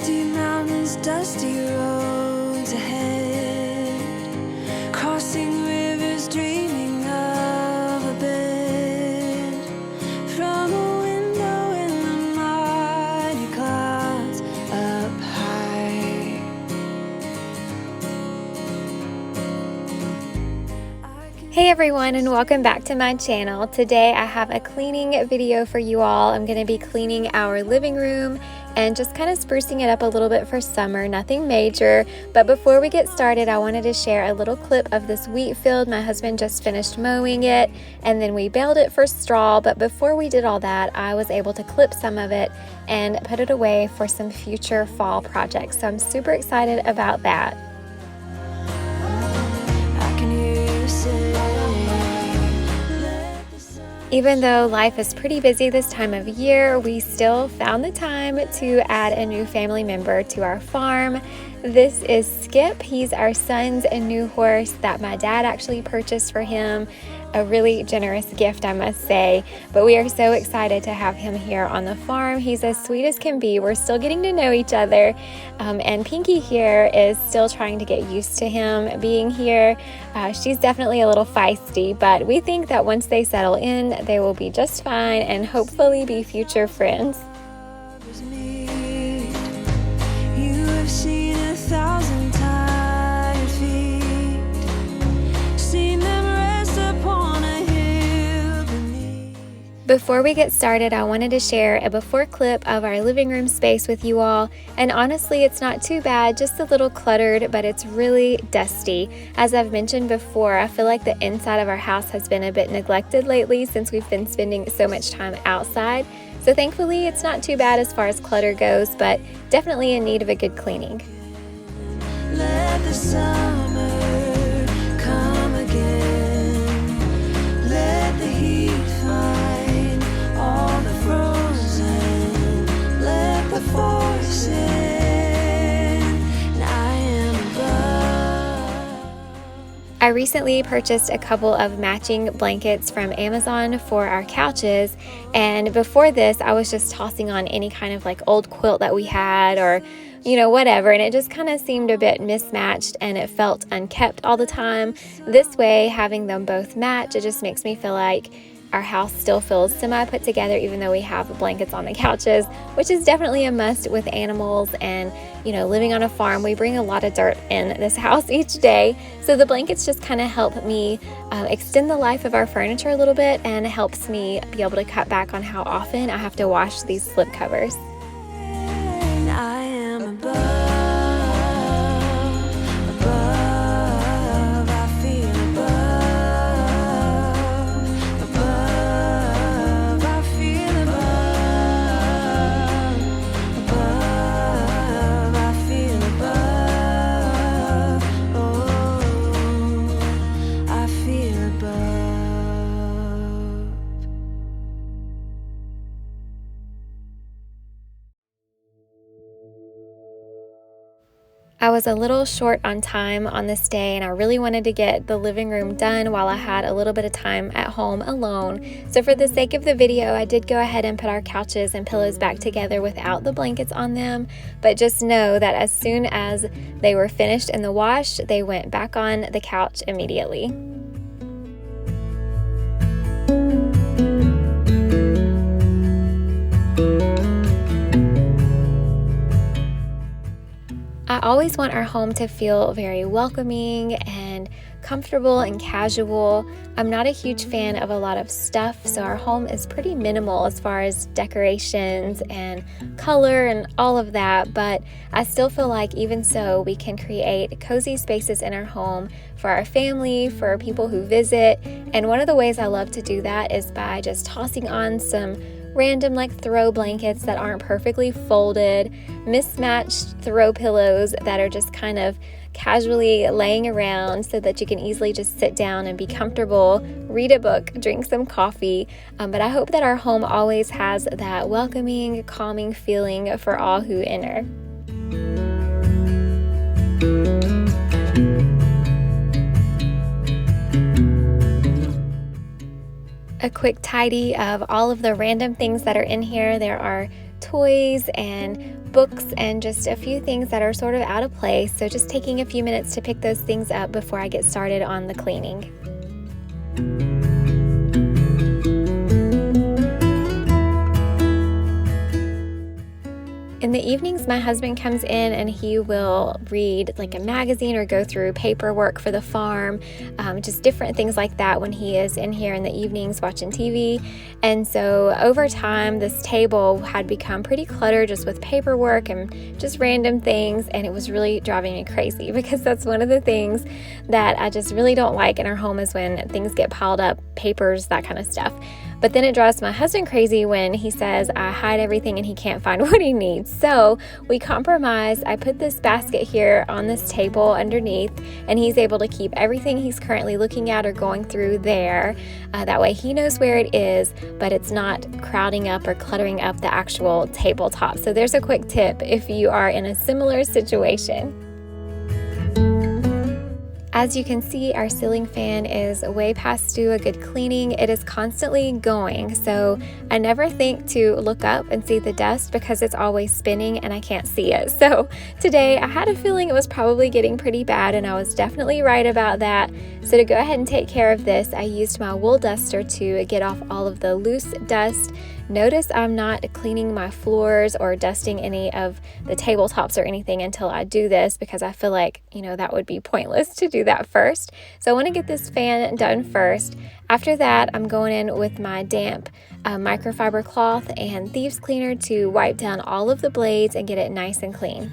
Misty mountains, dusty roads ahead, crossing rivers, dreaming of a bed, from a window in the mighty clouds up high. Hey everyone, and welcome back to my channel. Today I have a cleaning video for you all. I'm going to be cleaning our living room and just kind of sprucing it up a little bit for summer, nothing major. But before we get started, I wanted to share a little clip of this wheat field. My husband just finished mowing it and then we baled it for straw. But before we did all that, I was able to clip some of it and put it away for some future fall projects. So I'm super excited about that. Even though life is pretty busy this time of year, we still found the time to add a new family member to our farm. This is Skip. He's our son's new horse that my dad actually purchased for him. A really generous gift, I must say, but we are so excited to have him here on the farm. He's as sweet as can be. We're still getting to know each other, and Pinky here is still trying to get used to him being here. She's definitely a little feisty, but we think that once they settle in, they will be just fine and hopefully be future friends. You have seen 1,000 tired feet, seen them rest upon a hill beneath. Before we get started, I wanted to share a before clip of our living room space with you all, and honestly it's not too bad, just a little cluttered, but it's really dusty. As I've mentioned before, I feel like the inside of our house has been a bit neglected lately since we've been spending so much time outside. So thankfully it's not too bad as far as clutter goes, but definitely in need of a good cleaning. Let the summer come again. Let the heat find all the frozen. Let the force in. And I am above. I recently purchased a couple of matching blankets from Amazon for our couches, and before this I was just tossing on any kind of like old quilt that we had, or whatever, and it just kind of seemed a bit mismatched and it felt unkept all the time. This way, having them both match, it just makes me feel like our house still feels semi put together, even though we have blankets on the couches, which is definitely a must with animals. And living on a farm, we bring a lot of dirt in this house each day, so the blankets just kind of help me extend the life of our furniture a little bit, and helps me be able to cut back on how often I have to wash these slip covers. And I am above, I feel above, I feel above, I feel above, oh, I feel above. I was a little short on time on this day, and I really wanted to get the living room done while I had a little bit of time at home alone. So for the sake of the video, I did go ahead and put our couches and pillows back together without the blankets on them. But just know that as soon as they were finished in the wash, they went back on the couch immediately. I always want our home to feel very welcoming and comfortable and casual. I'm not a huge fan of a lot of stuff, so our home is pretty minimal as far as decorations and color and all of that, but I still feel like even so we can create cozy spaces in our home for our family, for people who visit. And one of the ways I love to do that is by just tossing on some random like throw blankets that aren't perfectly folded, mismatched throw pillows that are just kind of casually laying around so that you can easily just sit down and be comfortable, read a book, drink some coffee. But I hope that our home always has that welcoming, calming feeling for all who enter. A quick tidy of all of the random things that are in here. There are toys and books and just a few things that are sort of out of place. So just taking a few minutes to pick those things up before I get started on the cleaning. In the evenings, my husband comes in and he will read like a magazine or go through paperwork for the farm, just different things like that when he is in here in the evenings watching TV. And so over time, this table had become pretty cluttered just with paperwork and just random things, and it was really driving me crazy because that's one of the things that I just really don't like in our home is when things get piled up, papers, that kind of stuff. But then it drives my husband crazy when he says I hide everything and he can't find what he needs. So we compromised. I put this basket here on this table underneath, and he's able to keep everything he's currently looking at or going through there. That way he knows where it is, but it's not crowding up or cluttering up the actual tabletop. So there's a quick tip if you are in a similar situation. As you can see, our ceiling fan is way past due a good cleaning. It is constantly going, so I never think to look up and see the dust because it's always spinning and I can't see it. So today I had a feeling it was probably getting pretty bad, and I was definitely right about that. So to go ahead and take care of this, I used my wool duster to get off all of the loose dust. Notice I'm not cleaning my floors or dusting any of the tabletops or anything until I do this because I feel like, that would be pointless to do that first. So I want to get this fan done first. After that, I'm going in with my damp microfiber cloth and thieves cleaner to wipe down all of the blades and get it nice and clean.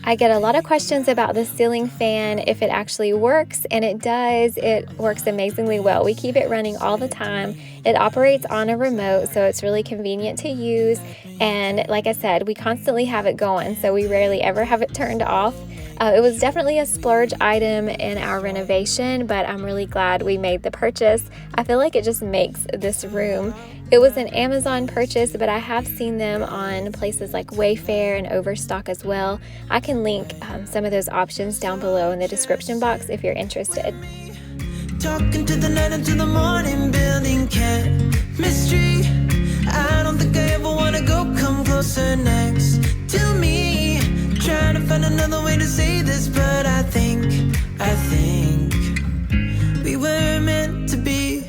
I get a lot of questions about the ceiling fan, if it actually works, and it does. It works amazingly well. We keep it running all the time. It operates on a remote, so it's really convenient to use. And like I said, we constantly have it going, so we rarely ever have it turned off. It was definitely a splurge item in our renovation, but I'm really glad we made the purchase. I feel like it just makes this room. It was an Amazon purchase, but I have seen them on places like Wayfair and Overstock as well. I can link some of those options down below in the description box if you're interested. Talking to the night until the morning, building chemistry. I don't think I ever wanna go, come closer next to me. Trying to find another way to say this, but I think we were meant to be.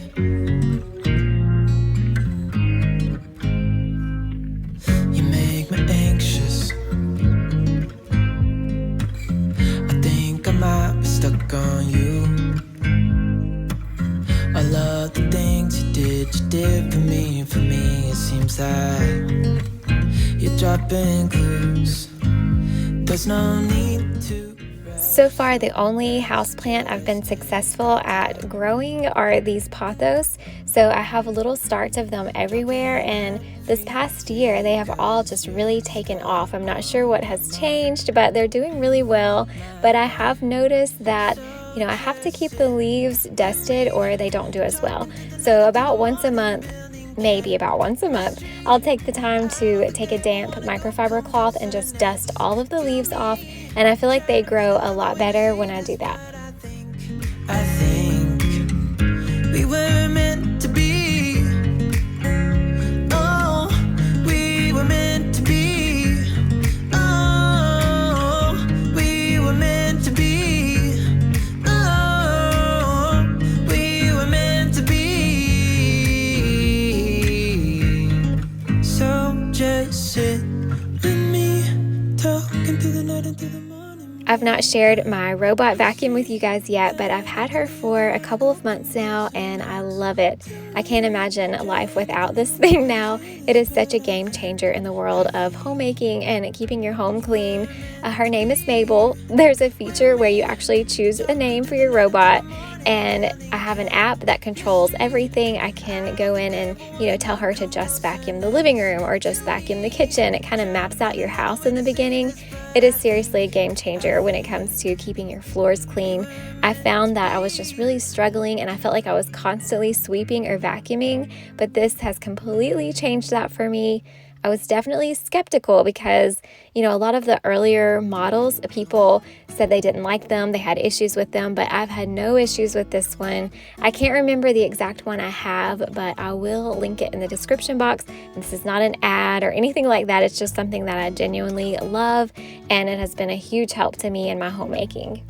You make me anxious. I think I might be stuck on you. I love the things you did for me. It seems like you're dropping clues. There's no need to. So far, the only houseplant I've been successful at growing are these pothos. So I have little starts of them everywhere, and this past year they have all just really taken off. I'm not sure what has changed, but they're doing really well. But I have noticed that I have to keep the leaves dusted or they don't do as well. So about once a month, I'll take the time to take a damp microfiber cloth and just dust all of the leaves off, and I feel like they grow a lot better when I do that. I think we were meant to be. Oh, we were meant to be. Oh, we were meant to be. Oh, we were meant to be. So just sit with me, talking through the night until the morning. I've not shared my robot vacuum with you guys yet, but I've had her for a couple of months now and I love it. I can't imagine life without this thing now. It is such a game changer in the world of homemaking and keeping your home clean. Her name is Mabel. There's a feature where you actually choose a name for your robot, and I have an app that controls everything. I can go in and tell her to just vacuum the living room or just vacuum the kitchen. It kind of maps out your house in the beginning. It is seriously a game changer when it comes to keeping your floors clean. I found that I was just really struggling and I felt like I was constantly sweeping or vacuuming, but this has completely changed that for me. I was definitely skeptical because, a lot of the earlier models, people said they didn't like them, they had issues with them, but I've had no issues with this one. I can't remember the exact one I have, but I will link it in the description box. This is not an ad or anything like that. It's just something that I genuinely love, and it has been a huge help to me in my homemaking.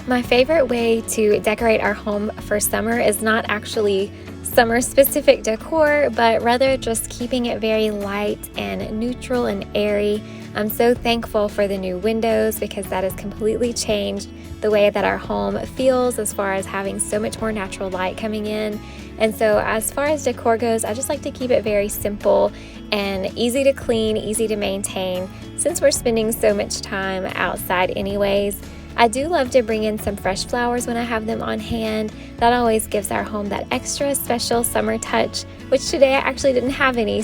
My favorite way to decorate our home for summer is not actually summer specific decor, but rather just keeping it very light and neutral and airy. I'm so thankful for the new windows because that has completely changed the way that our home feels as far as having so much more natural light coming in. And so as far as decor goes, I just like to keep it very simple and easy to clean, easy to maintain, since we're spending so much time outside anyways. I do love to bring in some fresh flowers when I have them on hand. That always gives our home that extra special summer touch, which today I actually didn't have any,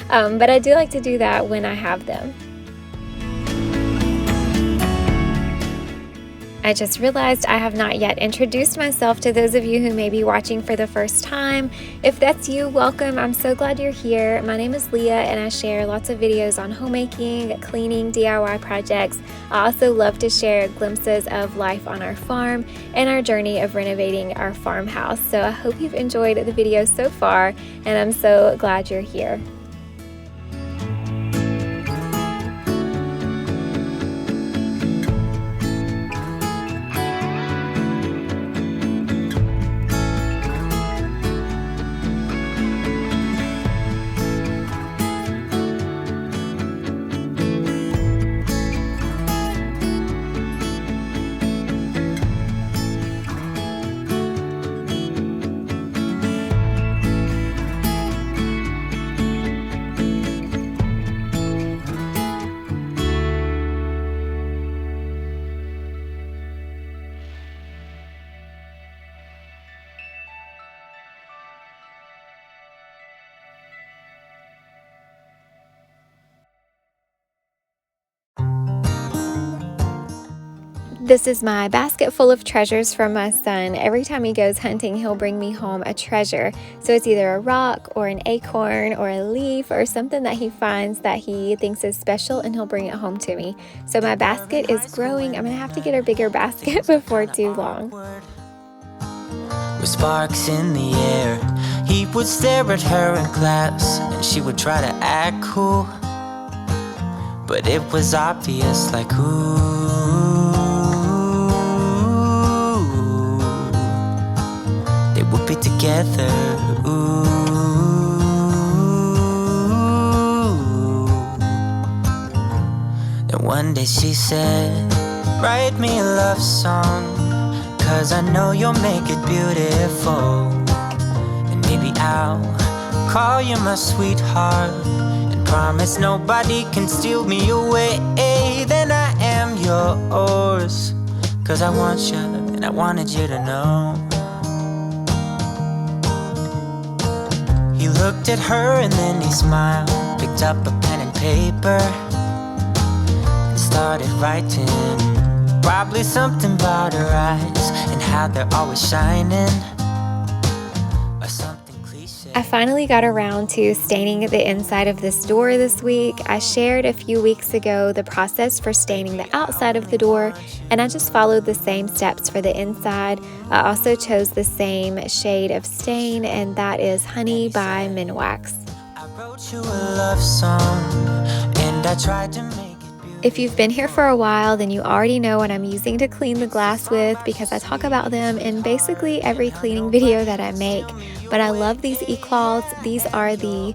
but I do like to do that when I have them. I just realized I have not yet introduced myself to those of you who may be watching for the first time. If that's you, welcome. I'm so glad you're here. My name is Leah, and I share lots of videos on homemaking, cleaning, DIY projects. I also love to share glimpses of life on our farm and our journey of renovating our farmhouse. So I hope you've enjoyed the video so far, and I'm so glad you're here. This is my basket full of treasures from my son. Every time he goes hunting, he'll bring me home a treasure. So it's either a rock or an acorn or a leaf or something that he finds that he thinks is special, and he'll bring it home to me. So my basket is growing. I'm gonna have to get a bigger basket before too long. With sparks in the air, he would stare at her in class, and she would try to act cool, but it was obvious, like, ooh, they would be together, ooh. Then one day she said, write me a love song, 'cause I know you'll make it beautiful. And maybe I'll call you my sweetheart, and promise nobody can steal me away. Then I am yours, 'cause I want you, and I wanted you to know. He looked at her and then he smiled, picked up a pen and paper, and started writing. Probably something about her eyes and how they're always shining, or something cliche. I finally got around to staining the inside of this door this week. I shared a few weeks ago the process for staining the outside of the door, and I just followed the same steps for the inside. I also chose the same shade of stain, and that is Honey by Minwax. I wrote you a love song, and I tried to make it beautiful. If you've been here for a while, then you already know what I'm using to clean the glass with, because I talk about them in basically every cleaning video that I make. But I love these e-cloths. These are the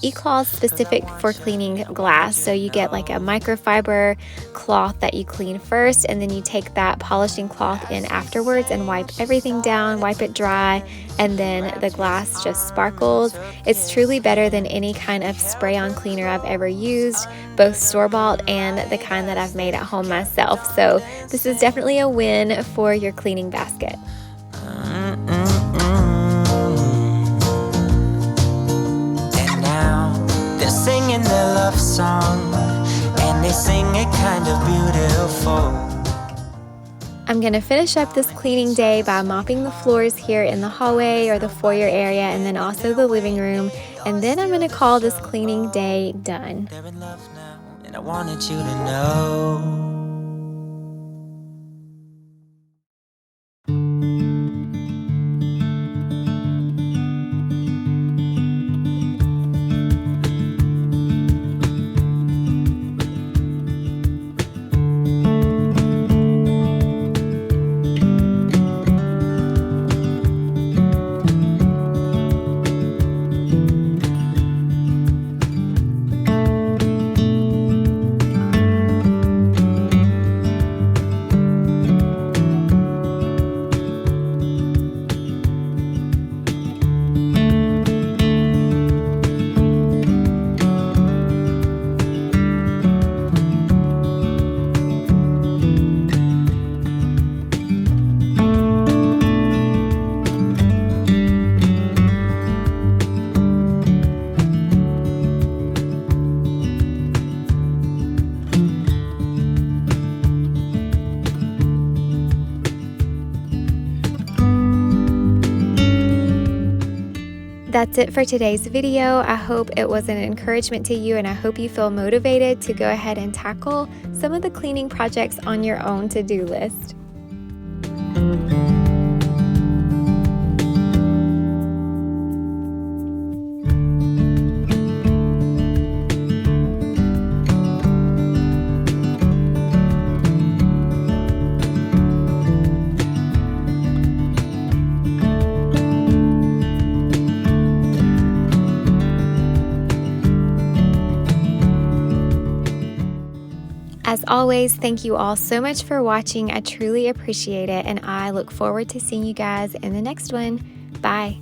e-cloths specific for cleaning glass. So you get like a microfiber cloth that you clean first, and then you take that polishing cloth in afterwards and wipe everything down, wipe it dry, and then the glass just sparkles. It's truly better than any kind of spray-on cleaner I've ever used, both store-bought and the kind that I've made at home myself. So this is definitely a win for your cleaning basket. And now they're singing their love song, and they sing it kind of beautiful. I'm going to finish up this cleaning day by mopping the floors here in the hallway or the foyer area, and then also the living room. And then I'm going to call this cleaning day done. They're in love now, and I wanted you to know. That's it for today's video. I hope it was an encouragement to you, and I hope you feel motivated to go ahead and tackle some of the cleaning projects on your own to-do list. As always, thank you all so much for watching. I truly appreciate it, and I look forward to seeing you guys in the next one. Bye.